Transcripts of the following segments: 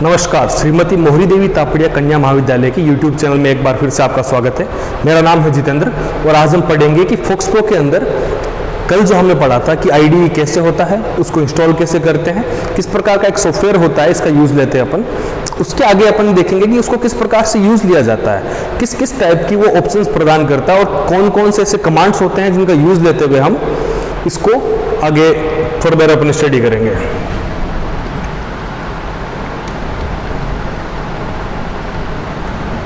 नमस्कार, श्रीमती मोहरी देवी तापड़िया कन्या महाविद्यालय की YouTube चैनल में एक बार फिर से आपका स्वागत है। मेरा नाम है जितेंद्र और आज हम पढ़ेंगे कि फोक्स प्रो के अंदर कल जो हमने पढ़ा था कि IDE कैसे होता है, उसको इंस्टॉल कैसे करते हैं, किस प्रकार का एक सॉफ्टवेयर होता है, इसका यूज़ लेते हैं अपन। उसके आगे अपन देखेंगे कि उसको किस प्रकार से यूज़ लिया जाता है, किस किस टाइप की वो ऑप्शंस प्रदान करता है और कौन कौन से ऐसे कमांड्स होते हैं जिनका यूज़ लेते हुए हम इसको आगे फर्दर अपन स्टडी करेंगे।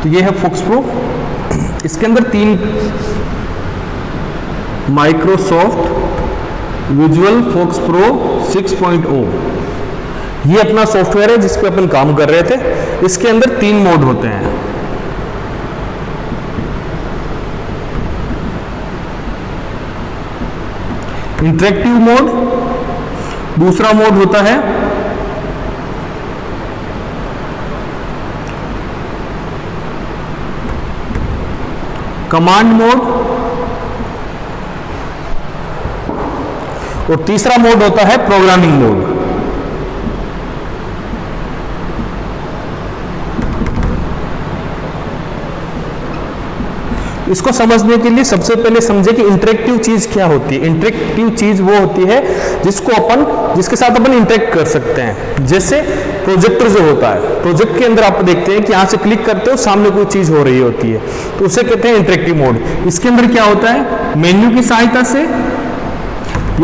तो ये है फोक्स प्रो। इसके अंदर 3 माइक्रोसॉफ्ट विजुअल फोक्स प्रो 6.0 ये अपना सॉफ्टवेयर है जिस पे अपन काम कर रहे थे। इसके अंदर 3 मोड होते हैं। इंटरेक्टिव मोड, दूसरा मोड होता है कमांड मोड और तीसरा मोड होता है प्रोग्रामिंग मोड। इसको समझने के लिए सबसे पहले समझे कि इंटरेक्टिव चीज क्या होती है। इंटरेक्टिव चीज वो होती है जिसके साथ अपन इंटरेक्ट कर सकते हैं। जैसे प्रोजेक्टर जो होता है, प्रोजेक्ट के अंदर आप देखते हैं कि यहां से क्लिक करते हो सामने कोई चीज हो रही होती है, तो उसे कहते हैं इंटरेक्टिव मोड। इसके अंदर क्या होता है, मेन्यू की सहायता से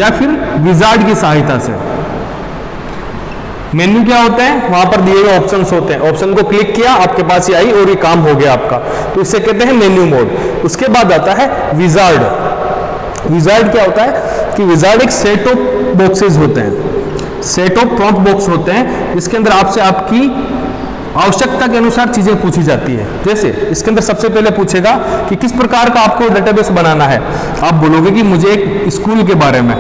या फिर विजार्ड की सहायता से। मेन्यू क्या होता है, वहां पर दिए हुए ऑप्शंस होते हैं, ऑप्शन को क्लिक किया आपके पास ये आई और ये काम हो गया आपका, तो इसे कहते हैं मेन्यू मोड। उसके बाद आता है विजार्ड। विजार्ड क्या होता है कि विजार्ड एक सेट ऑफ बॉक्सेस होते हैं, सेट ऑफ प्रॉम्प्ट बॉक्स होते हैं जिसके अंदर आपसे आपकी आवश्यकता के अनुसार चीजें पूछी जाती है। जैसे इसके अंदर सबसे पहले पूछेगा कि किस प्रकार का आपको डेटाबेस बनाना है। आप बोलोगे कि मुझे एक स्कूल के बारे में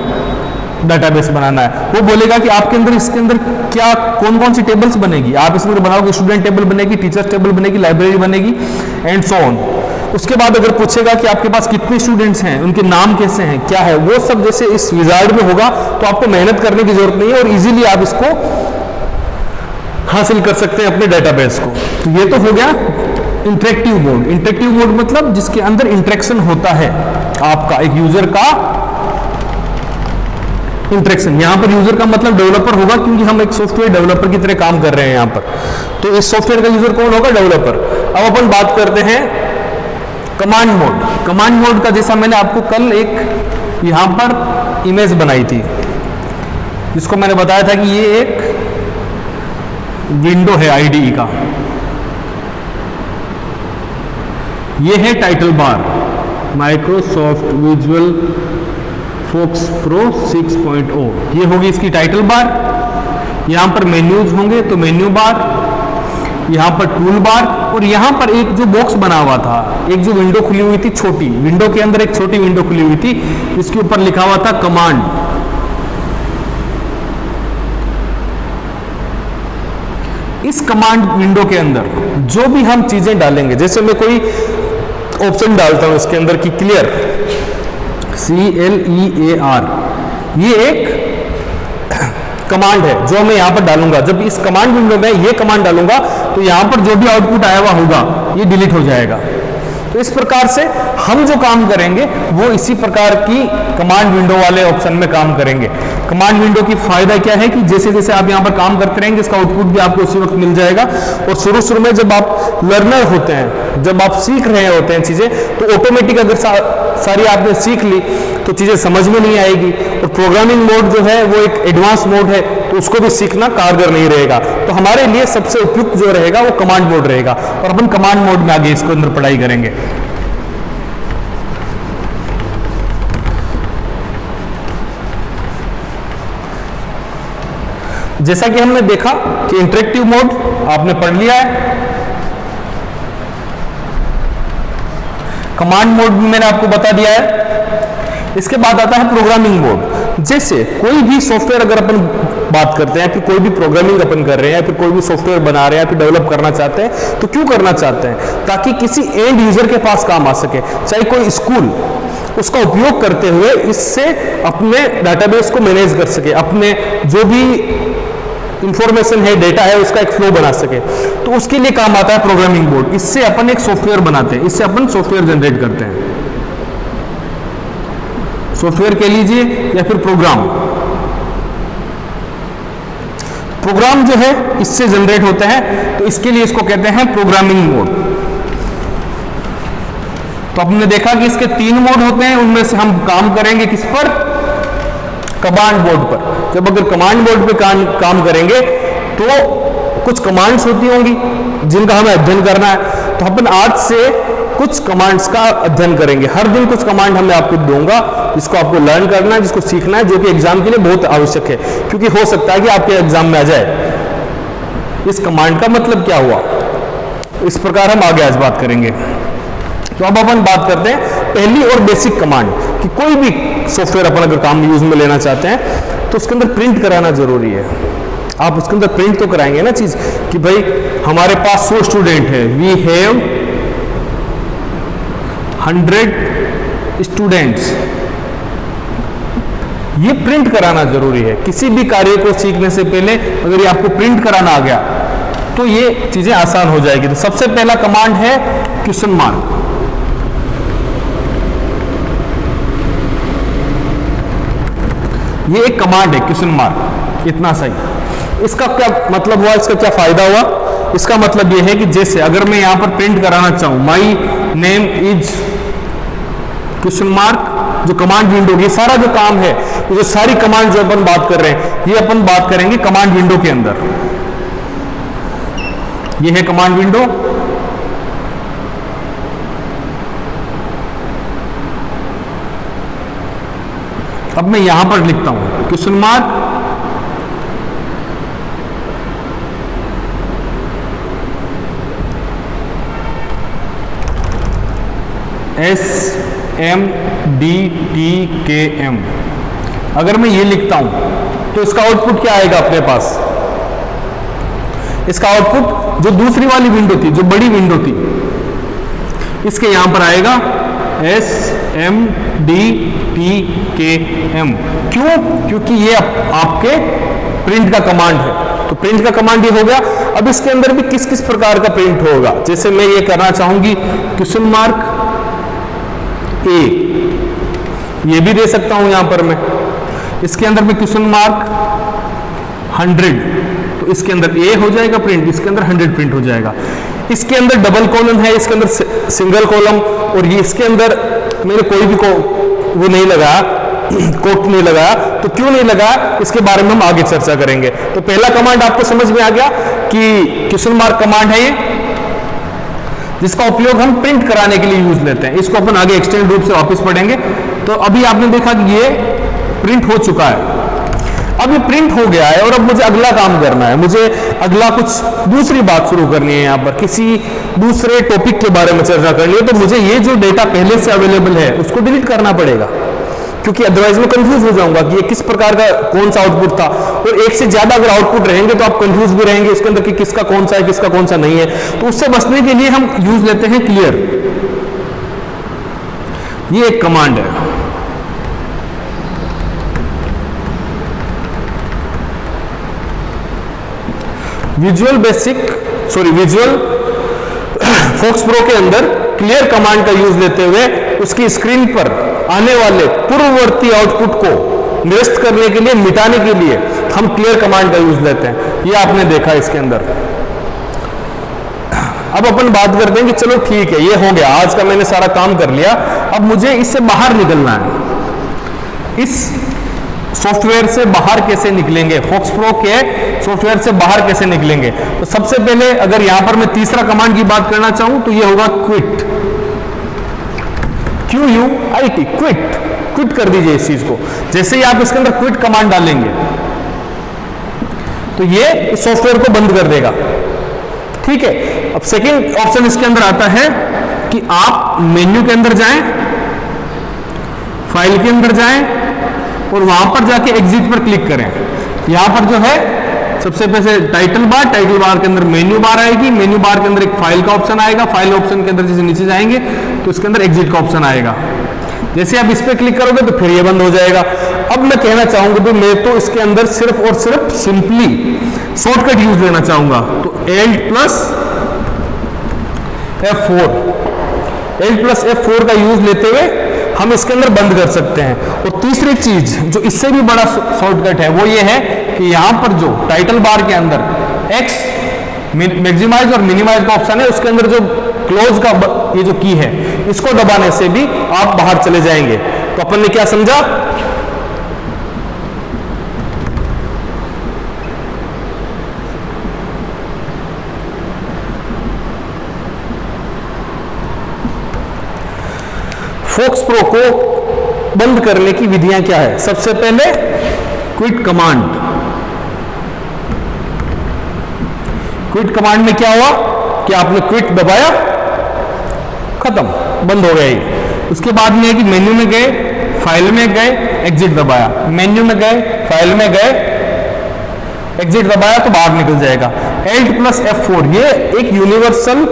डेटाबेस बनाना है। वो बोलेगा कि आपके अंदर इसके अंदर क्या कौन कौन सी टेबल्स बनेगी। आप इसमें बनाओगे स्टूडेंट टेबल बनेगी, टीचर्स टेबल बनेगी, लाइब्रेरी बनेगी एंड सो ऑन। उसके बाद अगर पूछेगा कि आपके पास कितने स्टूडेंट्स हैं, उनके नाम कैसे हैं, क्या है, वो सब जैसे इस विजार्ड में होगा तो आपको मेहनत करने की जरूरत नहीं है और इजीली आप इसको हासिल कर सकते हैं अपने डेटाबेस को। तो ये तो हो गया इंटरेक्टिव मोड। इंटरेक्टिव मोड मतलब जिसके अंदर इंटरेक्शन होता है, आपका एक यूजर का इंटरेक्शन। यहां पर यूजर का मतलब डेवलपर होगा क्योंकि हम एक सॉफ्टवेयर डेवलपर की तरह काम कर रहे हैं यहां पर। तो इस सॉफ्टवेयर का यूजर कौन होगा, डेवलपर। अब अपन बात करते हैं कमांड मोड। कमांड मोड का जैसा मैंने आपको कल एक यहां पर इमेज बनाई थी जिसको मैंने बताया था कि ये एक विंडो है IDE का। ये है title bar, Microsoft Visual FoxPro 6.0 ये होगी इसकी टाइटल बार। यहां पर मेन्यूज होंगे तो मेन्यू बार, यहां पर टूल बार और यहां पर एक जो बॉक्स बना हुआ था, एक जो विंडो खुली हुई थी, छोटी विंडो के अंदर एक छोटी विंडो खुली हुई थी जिसके ऊपर लिखा हुआ था कमांड। इस कमांड विंडो के अंदर जो भी हम चीजें डालेंगे, जैसे मैं कोई ऑप्शन डालता हूं इसके अंदर की क्लियर, CLEAR, ये एक कमांड है जो मैं यहां पर डालूंगा। जब इस कमांड विंडो में ये कमांड डालूंगा तो यहां पर जो भी आउटपुट आया हुआ होगा ये डिलीट हो जाएगा। तो इस प्रकार से हम जो काम करेंगे वो इसी प्रकार की कमांड विंडो वाले ऑप्शन में काम करेंगे। कमांड विंडो की फायदा क्या है कि जैसे जैसे आप यहां पर काम करते रहेंगे इसका आउटपुट भी आपको उसी वक्त मिल जाएगा। और शुरू में जब आप लर्नर होते हैं, जब आप सीख रहे होते हैं चीजें, तो ऑटोमेटिक अगर सारी आपने सीख ली तो चीजें समझ में नहीं आएगी। और प्रोग्रामिंग मोड जो है वो एक एडवांस मोड है तो उसको भी सीखना कारगर नहीं रहेगा। तो हमारे लिए सबसे उपयुक्त जो रहेगा वो कमांड मोड रहेगा और अपन कमांड मोड में आगे इसको अंदर पढ़ाई करेंगे। जैसा कि हमने देखा कि इंटरेक्टिव मोड आपने पढ़ लिया है, कमांड मोड भी मैंने आपको बता दिया है। इसके बाद आता है प्रोग्रामिंग मोड। जैसे कोई भी सॉफ्टवेयर अगर अपन बात करते हैं, फिर कोई भी प्रोग्रामिंग अपन कर रहे हैं, फिर कोई भी सॉफ्टवेयर बना रहे हैं, फिर डेवलप करना चाहते हैं, तो क्यों करना चाहते हैं? ताकि किसी एंड यूजर के पास काम आ सके। चाहे कोई स्कूल उसका उपयोग करते हुए इससे अपने डाटाबेस को मैनेज कर सके, अपने जो भी इंफॉर्मेशन है, डेटा है, उसका एक फ्लो बना सके, तो उसके लिए काम आता है प्रोग्रामिंग बोर्ड। इससे अपन एक सॉफ्टवेयर बनाते हैं, इससे अपन सॉफ्टवेयर जनरेट करते हैं, सॉफ्टवेयर कह लीजिए या फिर प्रोग्राम। प्रोग्राम जो है इससे जनरेट होते हैं, तो इसके लिए इसको कहते हैं प्रोग्रामिंग मोड। तो हमने देखा कि इसके 3 मोड होते हैं, उनमें से हम काम करेंगे किस पर? कमांड बोर्ड पर। जब अगर कमांड बोर्ड पे काम करेंगे तो कुछ कमांड्स होती होंगी जिनका हमें अध्ययन करना है, तो अपन आज से कुछ कमांड्स का अध्ययन करेंगे। हर दिन कुछ कमांड हमें आपको दूंगा जिसको आपको लर्न करना है, जिसको सीखना है, जो कि एग्जाम के लिए बहुत आवश्यक है, क्योंकि हो सकता है कि आपके एग्जाम में आ जाए। इस कमांड का मतलब क्या हुआ, इस प्रकार हम आगे आज बात करेंगे। तो अब अपन बात करते हैं पहली और बेसिक कमांड कि कोई भी सॉफ्टवेयर अपन अगर काम यूज में लेना चाहते हैं तो उसके अंदर प्रिंट कराना जरूरी है। आप उसके अंदर प्रिंट तो कराएंगे ना चीज कि भाई हमारे पास 100 स्टूडेंट है, वी हैव 100 स्टूडेंट्स, ये प्रिंट कराना जरूरी है। किसी भी कार्य को सीखने से पहले अगर ये आपको प्रिंट कराना आ गया तो ये चीजें आसान हो जाएगी। तो सबसे पहला कमांड है क्वेश्चन मार्क। ये एक कमांड है क्वेश्चन मार्क, इतना सही। इसका क्या मतलब हुआ, इसका क्या फायदा हुआ? इसका मतलब यह है कि जैसे अगर मैं यहां पर प्रिंट कराना चाहूं my name is question mark, जो कमांड विंडो, ये सारा जो काम है, जो सारी कमांड जो अपन बात कर रहे हैं, ये अपन बात करेंगे कमांड विंडो के अंदर। ये है कमांड विंडो। अब मैं यहां पर लिखता हूं क्वेश्चन मार्क SMDTKM। अगर मैं ये लिखता हूं तो इसका आउटपुट क्या आएगा अपने पास? इसका आउटपुट जो दूसरी वाली विंडो थी, जो बड़ी विंडो थी, इसके यहां पर आएगा SMDTKM। क्यों? क्योंकि ये आपके प्रिंट का कमांड है। तो प्रिंट का कमांड ये हो गया। अब इसके अंदर भी किस किस प्रकार का प्रिंट होगा, जैसे मैं ये करना चाहूंगी क्वेश्चन मार्क ए, ये भी दे सकता हूं यहां पर मैं। इसके अंदर भी क्वेश्चन मार्क 100, तो इसके अंदर ए हो जाएगा प्रिंट, इसके अंदर 100 प्रिंट हो जाएगा। इसके अंदर डबल कॉलम है, इसके अंदर सिंगल कॉलम, और ये इसके अंदर मैंने कोई भी वो नहीं लगाया, कोट नहीं लगाया। तो क्यों नहीं लगाया, इसके बारे में हम आगे चर्चा करेंगे। तो पहला कमांड आपको समझ में आ गया कि क्वेश्चन मार्क कमांड है ये, जिसका उपयोग हम प्रिंट कराने के लिए यूज लेते हैं। इसको अपन आगे एक्सटेंड रूप से वापस पढ़ेंगे। तो अभी आपने देखा कि ये प्रिंट हो चुका है। अब ये प्रिंट हो गया है और अब मुझे अगला काम करना है, मुझे अगला कुछ दूसरी बात शुरू करनी है, यहाँ पर किसी दूसरे टॉपिक के बारे में चर्चा करनी है। तो मुझे ये जो डेटा पहले से अवेलेबल है उसको डिलीट करना पड़ेगा, क्योंकि अदरवाइज मैं कंफ्यूज हो जाऊंगा कि ये किस प्रकार का कौन सा आउटपुट था। और एक से ज्यादा अगर आउटपुट रहेंगे तो आप कंफ्यूज भी रहेंगे इसके अंदर कि किसका कौन सा है, किसका कौन सा नहीं है। तो उससे बचने के लिए हम यूज लेते हैं क्लियर। ये एक कमांड है। विजुअल फोक्स प्रो के अंदर क्लियर कमांड का यूज लेते हुए उसकी स्क्रीन पर आने वाले पूर्ववर्ती आउटपुट को निरस्त करने के लिए, मिटाने के लिए हम क्लियर कमांड का यूज लेते हैं। ये आपने देखा इसके अंदर। अब अपन बात करते हैं कि चलो ठीक है, ये हो गया, आज का मैंने सारा काम कर लिया, अब मुझे इससे बाहर निकलना है। इस सॉफ्टवेयर से बाहर कैसे निकलेंगे, फोक्स प्रो के सॉफ्टवेयर से बाहर कैसे निकलेंगे? तो सबसे पहले अगर यहां पर मैं तीसरा कमांड की बात करना चाहूं तो ये होगा क्विट, QUIT, क्विट कर दीजिए इस चीज को। जैसे ही आप इसके अंदर क्विट कमांड डालेंगे तो ये इस सॉफ्टवेयर को बंद कर देगा। ठीक है। अब सेकंड ऑप्शन इसके अंदर आता है कि आप मेन्यू के अंदर जाएं, फाइल के अंदर जाएं और वहां पर जाके एग्जिट पर क्लिक करें। यहां पर जो है सबसे पहले टाइटल बार के अंदर मेन्यू बार आएगी, मेन्यू बार के अंदर एक फाइल का ऑप्शन आएगा, फाइल ऑप्शन के अंदर जैसे नीचे जाएंगे तो इसके अंदर एग्जिट का ऑप्शन आएगा। जैसे आप इस पर क्लिक करोगे तो फिर ये बंद हो जाएगा। अब मैं कहना चाहूंगा तो मैं तो इसके अंदर सिर्फ और सिर्फ सिंपली शॉर्टकट यूज लेना चाहूंगा, तो Alt प्लस F4 का यूज लेते हुए हम इसके अंदर बंद कर सकते हैं। और तीसरी चीज जो इससे भी बड़ा शॉर्टकट है वो ये है कि यहां पर जो टाइटल बार के अंदर X मैक्सिमाइज और मिनिमाइज का ऑप्शन है, उसके अंदर जो क्लोज का ये जो की है इसको दबाने से भी आप बाहर चले जाएंगे। तो अपन ने क्या समझा, फोक्स प्रो को बंद करने की विधियां क्या है। सबसे पहले क्विट कमांड। क्विट कमांड में क्या हुआ कि आपने क्विट दबाया, खत्म, बंद हो गया ये। उसके बाद में है कि मेन्यू में गए, फाइल में गए, एग्जिट दबाया, मेन्यू में गए, फाइल में गए, एग्जिट दबाया तो बाहर निकल जाएगा। Alt प्लस F4 ये एक यूनिवर्सल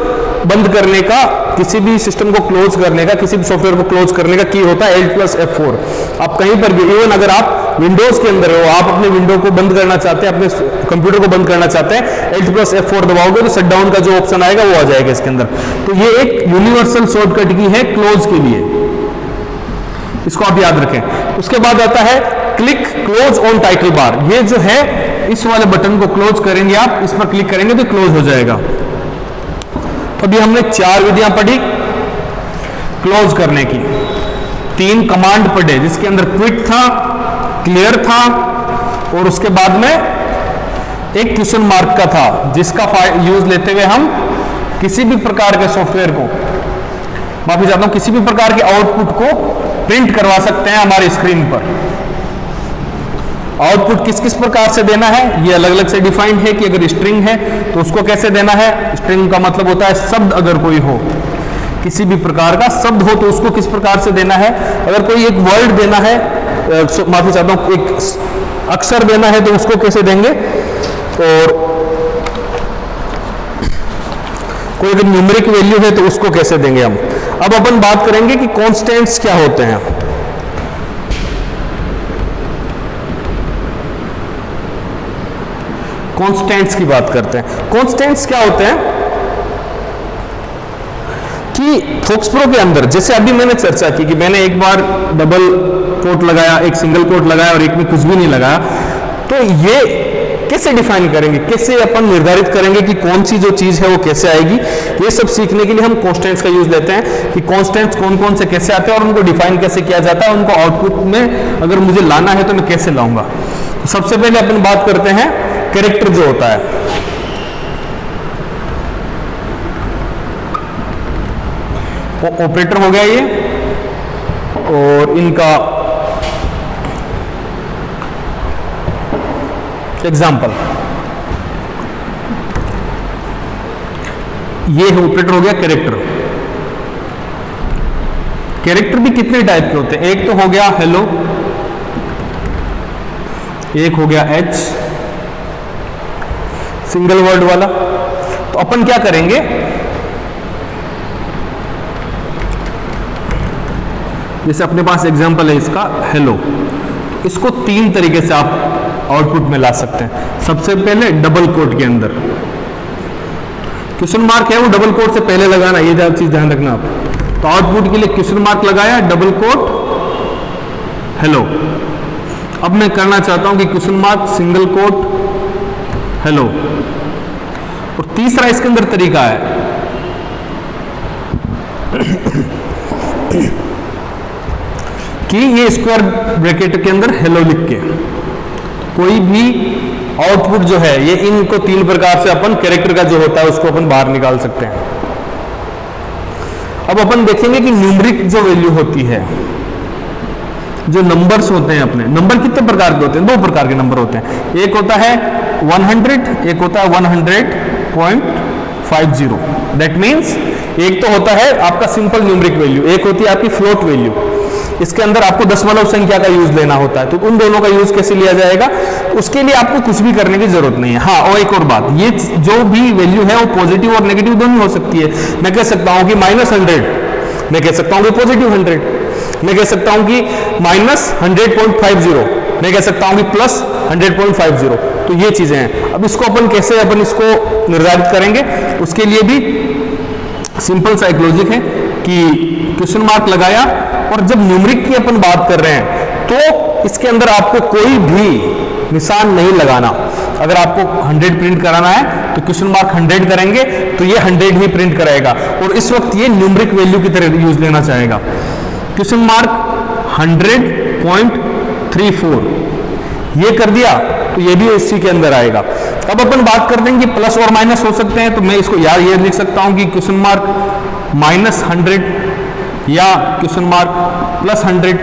बंद करने का, किसी भी सिस्टम को क्लोज करने का, किसी भी सॉफ्टवेयर को क्लोज करने का की होता है Alt प्लस F4। आप कहीं पर भी, इवन अगर आप विंडोज के अंदर हो, आप अपने विंडो को बंद करना चाहते हैं, अपने कंप्यूटर को बंद करना चाहते हैं, Alt प्लस F4 दबाओगे तो शटडाउन का जो ऑप्शन आएगा वो आ जाएगा इसके अंदर। तो ये एक यूनिवर्सल शॉर्टकट की है क्लोज के लिए, इसको आप याद रखें। उसके बाद आता है click close on title bar. ये जो है इस वाले बटन को क्लोज करेंगे आप, इस पर क्लिक करेंगे तो क्लोज हो जाएगा। तो अभी हमने 4 विधियां पढ़ी क्लोज करने की, 3 कमांड पढ़े जिसके अंदर क्विट था, क्लियर था, और उसके बाद में एक क्वेश्चन मार्क का था जिसका यूज लेते हुए हम किसी भी प्रकार के सॉफ्टवेयर को, माफी चाहता हूं, किसी भी प्रकार के आउटपुट को प्रिंट करवा सकते हैं हमारी स्क्रीन पर। आउटपुट किस किस प्रकार से देना है ये अलग अलग से डिफाइंड है कि अगर स्ट्रिंग है तो उसको कैसे देना है। स्ट्रिंग का मतलब होता है शब्द, अगर कोई हो, किसी भी प्रकार का शब्द हो तो उसको किस प्रकार से देना है। अगर कोई एक वर्ड देना है, माफी चाहता हूं, एक अक्षर देना है तो उसको कैसे देंगे। और कोई अगर न्यूमेरिक वैल्यू है तो उसको कैसे देंगे हम। अब अपन बात करेंगे कि कॉन्स्टेंट्स क्या होते हैं। कॉन्स्टेंट्स की बात करते हैं। कॉन्स्टेंट्स क्या होते हैं कि फोक्स प्रो के अंदर, जैसे अभी मैंने चर्चा की कि मैंने एक बार डबल कोट लगाया, एक सिंगल कोट लगाया और एक में कुछ भी नहीं लगाया, तो ये कैसे डिफाइन करेंगे, कैसे अपन निर्धारित करेंगे कि कौन सी जो चीज है वो कैसे आएगी। ये सब सीखने के लिए हम कॉन्स्टेंट्स का यूज लेते हैं कि कॉन्स्टेंट्स कौन कौन से कैसे आते हैं और उनको डिफाइन कैसे किया जाता है, उनको आउटपुट में अगर मुझे लाना है तो मैं कैसे लाऊंगा। तो सबसे पहले अपन बात करते हैं कैरेक्टर जो होता है। वो ऑपरेटर हो गया ये, और इनका एग्जाम्पल ये है, ऑपरेटर हो गया कैरेक्टर। कैरेक्टर भी कितने टाइप के होते हैं, एक तो हो गया हेलो, एक हो गया H, सिंगल वर्ड वाला। तो अपन क्या करेंगे, जैसे अपने पास एग्जांपल है इसका हेलो, इसको 3 तरीके से आप आउटपुट में ला सकते हैं। सबसे पहले डबल कोट के अंदर, क्वेश्चन मार्क है वो डबल कोट से पहले लगाना, ये चीज ध्यान रखना आप। तो आउटपुट के लिए क्वेश्चन मार्क लगाया, डबल कोट हेलो। अब मैं करना चाहता हूं कि question mark single quote hello. और तीसरा इसके अंदर तरीका है कि ये स्क्वायर ब्रैकेट के अंदर हेलो लिख के कोई भी आउटपुट जो है, ये इनको 3 प्रकार से अपन कैरेक्टर का जो होता है उसको अपन बाहर निकाल सकते हैं। अब अपन देखेंगे कि न्यूमरिक जो वैल्यू होती है, जो नंबर्स होते हैं अपने, नंबर कितने प्रकार के होते हैं, 2 प्रकार के नंबर होते हैं। एक होता है 100, एक होता है 100.50। दैट मीन्स एक तो होता है आपका सिंपल न्यूमरिक वैल्यू, एक होती है आपकी फ्लोट वैल्यू। इसके अंदर आपको दशमलव संख्या का यूज लेना होता है। तो उन दोनों का यूज कैसे लिया जाएगा, उसके लिए आपको कुछ भी करने की जरूरत नहीं है। हाँ, और एक और बात, ये जो भी वैल्यू है वो पॉजिटिव और नेगेटिव दोनों हो सकती है। मैं कह सकता हूं कि -100, मैं कह सकता हूं कि +100। मैं कह सकता हूं कि -100.50, मैं कह सकता हूं कि +100.50। तो ये चीजें हैं। अब इसको अपन इसको निर्धारित करेंगे, उसके लिए भी सिंपल सा एक लॉजिक है कि क्वेश्चन मार्क लगाया, और जब न्यूमरिक की अपन बात कर रहे हैं तो इसके अंदर आपको कोई भी निशान नहीं लगाना। अगर आपको 100 प्रिंट कराना है तो क्वेश्चन मार्क 100 करेंगे तो ये 100 ही प्रिंट कराएगा, और इस वक्त ये न्यूमरिक वैल्यू की तरह यूज लेना चाहेगा। क्वेश्चन मार्क 100.34 ये कर दिया तो ये भी इसी के अंदर आएगा। अब अपन बात करते हैं कि प्लस और माइनस हो सकते हैं, तो मैं इसको यार ये लिख सकता हूं कि क्वेश्चन मार्क -100 या क्वेश्चन मार्क +100,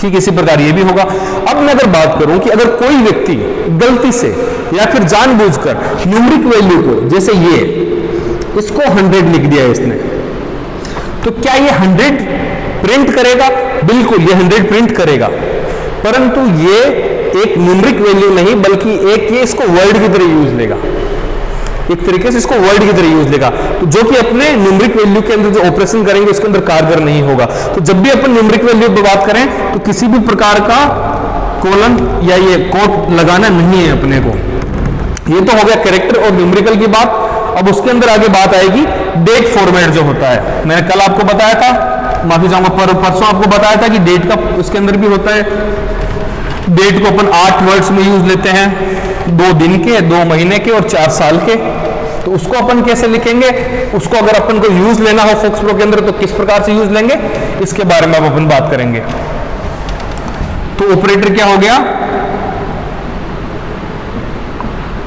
ठीक इसी प्रकार ये भी होगा। अब मैं अगर बात करूं कि अगर कोई व्यक्ति गलती से या फिर जानबूझकर न्यूमरिक वैल्यू को, जैसे ये इसको 100 लिख दिया इसने, तो क्या ये 100 प्रिंट करेगा? बिल्कुल ये 100 प्रिंट करेगा, परंतु ये एक न्यूमरिक वैल्यू नहीं बल्कि एक ये इसको वर्ड की तरह यूज लेगा, एक तरीके से इसको वर्ड की तरह यूज लेगा, तो जो कि अपने न्यूमरिक वैल्यू के अंदर जो ऑपरेशन करेंगे उसके अंदर कारगर नहीं होगा। तो जब भी अपन न्यूमरिक वैल्यू पर बात करें तो किसी भी प्रकार का कोलन या ये कोट लगाना नहीं है अपने को। ये तो हो गया कैरेक्टर और न्यूमरिकल की बात। अब उसके अंदर आगे बात आएगी डेट फॉर्मेट जो होता है। मैंने कल आपको बताया था, माफी चाहूंगा परसों आपको बताया था कि डेट का उसके अंदर भी होता है। डेट को अपन 8 वर्ड्स में यूज लेते हैं, 2 दिन के, 2 महीने के और 4 साल के। तो उसको अपन कैसे लिखेंगे, उसको अगर अपन को यूज लेना हो फोक्स प्रो के अंदर तो किस प्रकार से यूज लेंगे, इसके बारे में अब अपन बात करेंगे। तो ऑपरेटर क्या हो गया,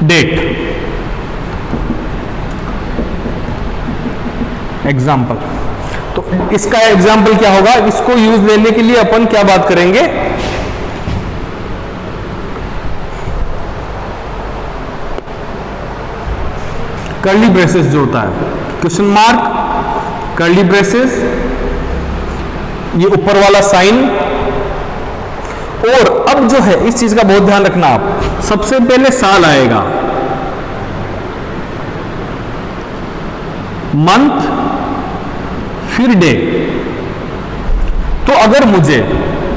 डेट, एग्जाम्पल। तो इसका एग्जाम्पल क्या होगा, इसको यूज लेने के लिए अपन क्या बात करेंगे, कर्ली ब्रेसेस जो होता है, क्वेश्चन मार्क, कर्ली ब्रेसेस, ये ऊपर वाला साइन। और अब जो है इस चीज का बहुत ध्यान रखना आप, सबसे पहले साल आएगा, मंथ, फिर डे। तो अगर मुझे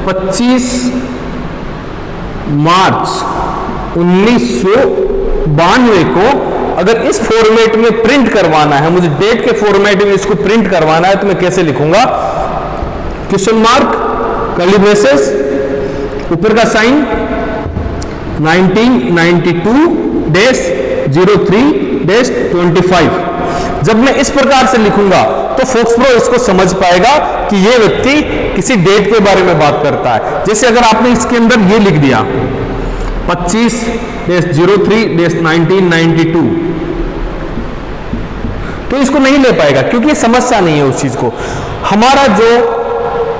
25 मार्च 1992 को अगर इस फॉर्मेट में प्रिंट करवाना है, मुझे डेट के फॉर्मेट में इसको प्रिंट करवाना है, तो मैं कैसे लिखूंगा, क्वेश्चन मार्क, कर्ली ब्रेसेस, ऊपर का साइन, 1992-03-25। जब मैं इस प्रकार से लिखूंगा तो फोक्स प्रो इसको समझ पाएगा कि ये व्यक्ति किसी डेट के बारे में बात करता है। जैसे अगर आपने इसके अंदर ये लिख दिया 25-03-1992, तो इसको नहीं ले पाएगा क्योंकि ये समस्या नहीं है उस चीज को। हमारा जो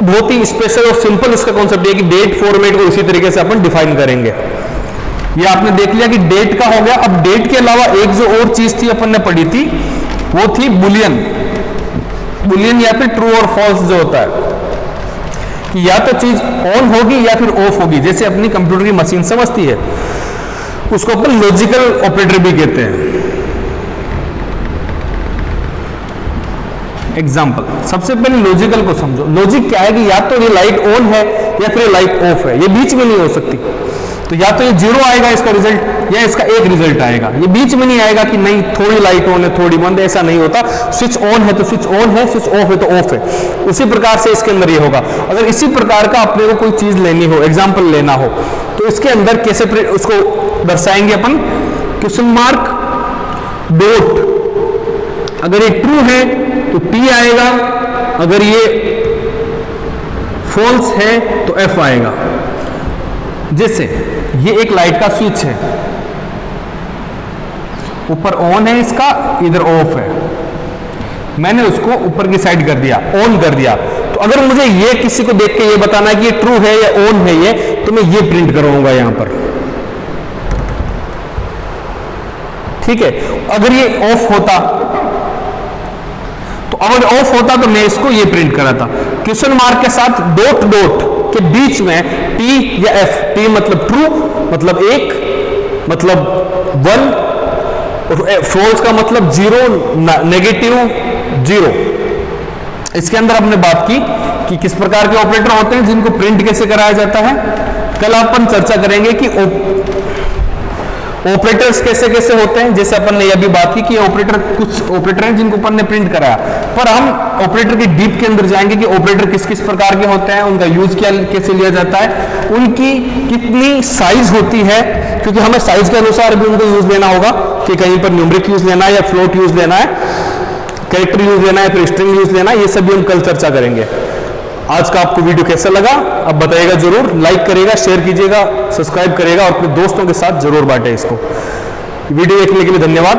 बहुत ही स्पेशल और सिंपल इसका कॉन्सेप्ट है कि डेट फॉर्मेट को इसी तरीके से अपन डिफाइन करेंगे। ये आपने देख लिया कि डेट का हो गया। अब डेट के अलावा एक जो और चीज थी अपन ने पढ़ी थी वो थी बुलियन। बुलियन या फिर ट्रू और फॉल्स जो होता है कि या तो चीज ऑन होगी या फिर ऑफ होगी, जैसे अपनी कंप्यूटर की मशीन समझती है, उसको अपन लॉजिकल ऑपरेटर भी कहते हैं। एग्जाम्पल, सबसे पहले लॉजिकल को समझो। लॉजिक क्या है कि या तो ये लाइट ऑन है या फिर लाइट ऑफ है, ये बीच में नहीं हो सकती। तो या तो ये 0 आएगा इसका रिजल्ट, या इसका एक रिजल्ट आएगा। ये बीच में नहीं आएगा कि नहीं थोड़ी लाइट ऑन है थोड़ी बंद है, ऐसा नहीं होता। स्विच ऑन है तो स्विच ऑन है, स्विच ऑफ है तो ऑफ है। उसी प्रकार से इसके अंदर ये होगा। अगर इसी प्रकार का अपने को कोई चीज लेनी हो, एग्जाम्पल लेना हो, तो इसके अंदर कैसे उसको दर्शाएंगे अपन, क्वेश्चन मार्क, डॉट। अगर ये ट्रू है तो T आएगा, अगर ये फॉल्स है तो F आएगा। जैसे ये एक लाइट का स्विच है, ऊपर ऑन है इसका, इधर ऑफ है। मैंने उसको ऊपर की साइड कर दिया, ऑन कर दिया। तो अगर मुझे ये किसी को देख के ये बताना है कि ये ट्रू है या ऑन है ये, तो मैं ये प्रिंट करवाऊंगा यहां पर, ठीक है। अगर ये ऑफ होता तो अगर ऑफ होता तो मैं इसको ये प्रिंट करा था। क्वेश्चन मार्क के साथ डॉट डॉट के बीच में T या F। T मतलब ट्रू, मतलब 1, मतलब 1, और फॉल्स का मतलब 0, नेगेटिव 0। इसके अंदर हमने बात की कि किस प्रकार के ऑपरेटर होते हैं जिनको प्रिंट कैसे कराया जाता है। कल अपन चर्चा करेंगे कि ऑपरेटर्स कैसे कैसे होते हैं, जैसे अपन ने यह भी बात की कि ऑपरेटर, कुछ ऑपरेटर हैं जिनको अपन ने प्रिंट कराया, पर हम ऑपरेटर के डीप के अंदर जाएंगे कि ऑपरेटर किस किस प्रकार के होते हैं, उनका यूज क्या कैसे लिया जाता है, उनकी कितनी साइज होती है, क्योंकि हमें साइज के अनुसार भी उनको यूज लेना होगा कि कहीं पर न्यूमेरिक यूज लेना है या फ्लोट यूज लेना है, कैरेक्टर यूज लेना है, फिर स्ट्रिंग यूज लेना है, ये सभी हम कल चर्चा करेंगे। आज का आपको वीडियो कैसा लगा अब बताइएगा जरूर, लाइक करिएगा, शेयर कीजिएगा, सब्सक्राइब करिएगा और अपने दोस्तों के साथ जरूर बांटे इसको। वीडियो देखने के लिए धन्यवाद।